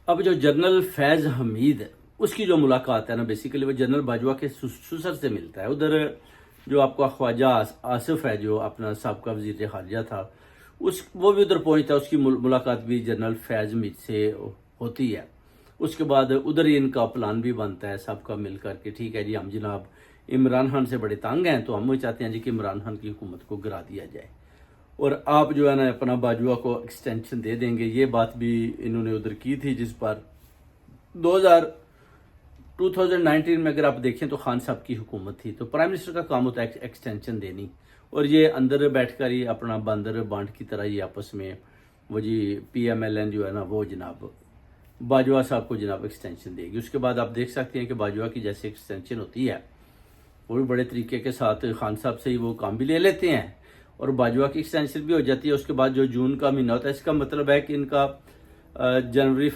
اب جو جنرل فیض حمید ہے اس کی جو ملاقات ہے نا، بیسیکلی وہ جنرل باجوہ کے سسر سے ملتا ہے. ادھر جو آپ کا خواجہ آصف ہے جو اپنا سابقہ وزیر خارجہ تھا، وہ بھی ادھر پہنچتا ہے. اس کی ملاقات بھی جنرل فیض حمید سے ہوتی ہے. اس کے بعد ادھر ہی ان کا پلان بھی بنتا ہے سب کا مل کر کے، ٹھیک ہے جی ہم جناب عمران خان سے بڑے تنگ ہیں تو ہم وہ چاہتے ہیں جی کہ عمران خان کی حکومت کو گرا دیا جائے اور آپ جو ہے نا اپنا باجوہ کو ایکسٹینشن دے دیں گے. یہ بات بھی انہوں نے ادھر کی تھی، جس پر 2019 میں اگر آپ دیکھیں تو خان صاحب کی حکومت تھی، تو پرائم منسٹر کا کام ہوتا ہے ایکسٹینشن دینی، اور یہ اندر بیٹھ کر ہی اپنا باندر بانٹ کی طرح ہی آپس میں وہ جی پی ایم ایل این جو ہے نا وہ جناب باجوہ صاحب کو جناب ایکسٹینشن دے گی. اس کے بعد آپ دیکھ سکتے ہیں کہ باجوہ کی جیسے ایکسٹینشن ہوتی ہے وہ بھی بڑے طریقے کے ساتھ خان صاحب سے ہی وہ کام بھی لے لیتے ہیں اور باجوہ کی ایکسٹینشن بھی ہو جاتی ہے. اس کے بعد جو جون کا مہینہ ہوتا ہے، اس کا مطلب ہے کہ ان کا جنوری